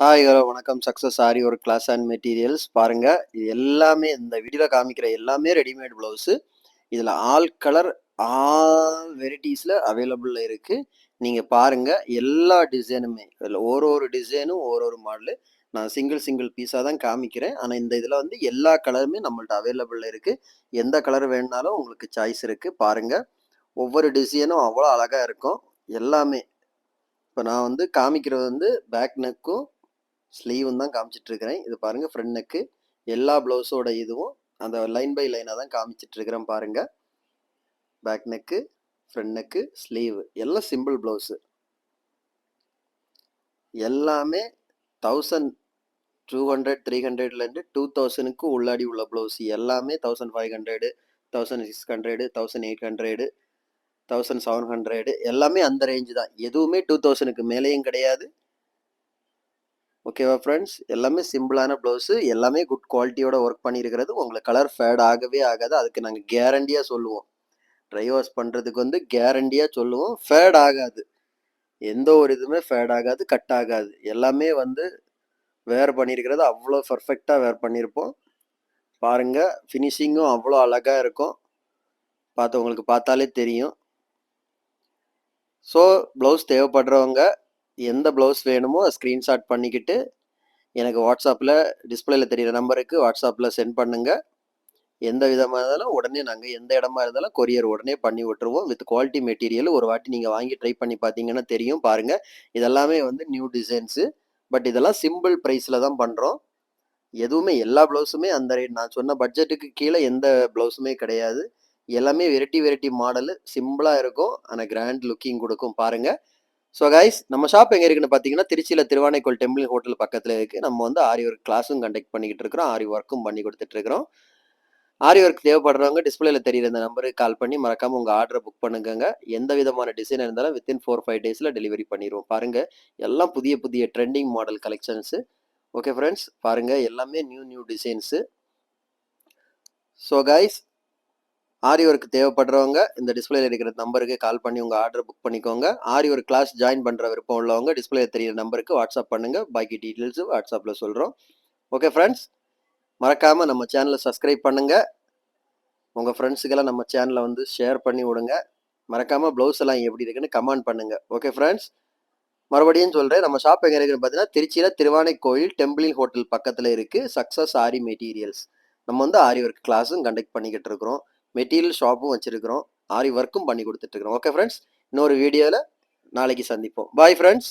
Hi hello வணக்கம். Success ஆரி ஒரு class and materials பாருங்க. இது எல்லாமே இந்த வீடியோவில் காமிக்கிற எல்லாமே ரெடிமேட் ப்ளவுஸு. இதில் ஆல் கலர் ஆல் வெரைட்டிஸில் அவைலபிளில் இருக்குது. நீங்கள் பாருங்கள், எல்லா டிசைனுமே இதில் ஒரு ஒரு டிசைனும் ஒரு ஒரு மாடலு. நான் சிங்கிள் சிங்கிள் பீஸாக தான் காமிக்கிறேன். ஆனால் இந்த இதில் வந்து எல்லா கலருமே நம்மள்ட்ட அவைலபிளில் இருக்குது. எந்த கலர் வேணுனாலும் உங்களுக்கு சாய்ஸ் இருக்குது. பாருங்கள், ஒவ்வொரு டிசைனும் அவ்வளோ அழகாக இருக்கும். எல்லாமே இப்போ நான் வந்து காமிக்கிறது வந்து பேக் நெக்கும் ஸ்லீவும் தான் காமிச்சிட்ருக்கிறேன். இது பாருங்கள், ஃப்ரண்ட் நெக்கு எல்லா ப்ளவுஸோட இதுவும் அந்த லைன் பை லைனாக தான் காமிச்சிட்ருக்கிறேன் பாருங்கள். Back neck, front neck, sleeve எல்லாம் சிம்பிள் ப்ளவுஸு. எல்லாமே 1200 300லேருந்து 2000க்கு உள்ளாடி உள்ள ப்ளவுஸ் எல்லாமே 1500 1600 1800 1700 எல்லாமே அந்த ரேஞ்சு தான். எதுவுமே 2000க்கு மேலேயும் கிடையாது. ஓகேவா ஃப்ரெண்ட்ஸ்? எல்லாமே சிம்பிளான ப்ளவுஸு, எல்லாமே குட் குவாலிட்டியோட ஒர்க் பண்ணியிருக்கிறது. உங்களுக்கு கலர் ஃபேட் ஆகவே ஆகாது. அதுக்கு நாங்கள் கேரண்டியாக சொல்லுவோம். ட்ரை வாஷ் பண்ணுறதுக்கு வந்து கேரண்டியாக சொல்லுவோம். ஃபேட் ஆகாது. எந்த ஒரு இதுவுமே ஃபேட் ஆகாது, கட் ஆகாது. எல்லாமே வந்து வேர் பண்ணியிருக்கிறது அவ்வளோ பர்ஃபெக்டாக வேர் பண்ணியிருப்போம். பாருங்கள், ஃபினிஷிங்கும் அவ்வளோ அழகாக இருக்கும். உங்களுக்கு பார்த்தாலே தெரியும். ஸோ ப்ளவுஸ் தேவைப்படுறவங்க எந்த ப்ளவுஸ் வேணுமோ ஸ்க்ரீன்ஷாட் பண்ணிக்கிட்டு எனக்கு வாட்ஸ்அப்பில் டிஸ்பிளேல தெரியிற நம்பருக்கு வாட்ஸ்அப்பில் சென்ட் பண்ணுங்கள். எந்த விதமாக இருந்தாலும் உடனே நாங்கள் எந்த இடமா இருந்தாலும் கொரியர் உடனே பண்ணி விட்டுருவோம். வித் குவாலிட்டி மெட்டீரியல் ஒரு வாட்டி நீங்கள் வாங்கி ட்ரை பண்ணி பார்த்தீங்கன்னா தெரியும். பாருங்கள், இதெல்லாமே வந்து நியூ டிசைன்ஸு. பட் இதெல்லாம் சிம்பிள் ப்ரைஸில் தான் பண்ணுறோம். எதுவுமே எல்லா ப்ளவுஸுமே அந்த ரேட் நான் சொன்ன பட்ஜெட்டுக்கு கீழே எந்த ப்ளவுஸுமே கிடையாது. எல்லாமே வெரைட்டி வெரைட்டி மாடலு, சிம்பிளாக இருக்கும். ஆனால் கிராண்ட் லுக்கிங் கொடுக்கும். பாருங்கள். ஸோ கைஸ், நம்ம ஷாப் எங்கே இருக்குன்னு பார்த்தீங்கன்னா, திருச்சியில் திருவானைக்கோள் டெம்பிள் ஹோட்டல் பக்கத்தில் இருக்குது. நம்ம வந்து ஆரி ஒர்க் கிளாஸும் கண்டக்ட் பண்ணிக்கிட்டு இருக்கிறோம். ஆரி ஒர்க்கும் பண்ணி கொடுத்துட்ருக்குறோம். ஆரி ஒர்க் தேவைப்படுறவங்க டிஸ்பிளேல தெரியுற இந்த நம்பருக்கு கால் பண்ணி மறக்காமல் உங்கள் ஆர்டரை புக் பண்ணுங்க. எந்த விதமான டிசைன் இருந்தாலும் வித்தின் 4-5 டேஸில் டெலிவரி பண்ணிடுவோம். பாருங்கள், எல்லாம் புதிய புதிய trending model collections. Okay friends, பாருங்கள், எல்லாமே new new designs. So guys, aari work தேவைப்படுறவங்க இந்த டிஸ்பிளேல இருக்கிற நம்பருக்கு கால் பண்ணி உங்கள் ஆர்டர் புக் பண்ணிக்கோங்க. ஆரி ஒர்க் கிளாஸ் ஜாயின் பண்ணுற விருப்பம் உள்ளவங்க டிஸ்பிளே தெரியிற நம்பருக்கு வாட்ஸ்அப் பண்ணுங்கள். பாக்கி டீட்டெயில்ஸு வாட்ஸ்அப்பில் சொல்கிறோம். ஓகே ஃப்ரெண்ட்ஸ், மறக்காமல் நம்ம சேனலை சப்ஸ்கிரைப் பண்ணுங்கள். உங்கள் ஃப்ரெண்ட்ஸுக்கெல்லாம் நம்ம சேனலை வந்து ஷேர் பண்ணி விடுங்க. மறக்காமல் ப்ளவுஸ் எல்லாம் எப்படி இருக்குன்னு கமெண்ட் பண்ணுங்கள். ஓகே ஃப்ரெண்ட்ஸ், மறுபடியும் சொல்கிறேன், நம்ம ஷாப் எங்கே இருக்குன்னு பார்த்தீங்கன்னா, திருச்சியில் திருவானைக்கோயில் டெம்பிள் ஹோட்டல் பக்கத்தில் இருக்குது. சக்ஸஸ் ஆரி மெட்டீரியல்ஸ். நம்ம வந்து ஆரி ஒர்க் கிளாஸும் கண்டக்ட் பண்ணிக்கிட்டு இருக்கிறோம். மெட்டீரியல் ஷாப்பும் வச்சுருக்கிறோம். ஆரி ஒர்க்கும் பண்ணி கொடுத்துட்ருக்குறோம். ஓகே ஃப்ரெண்ட்ஸ், இன்னொரு வீடியோவில் நாளைக்கு சந்திப்போம். Bye friends.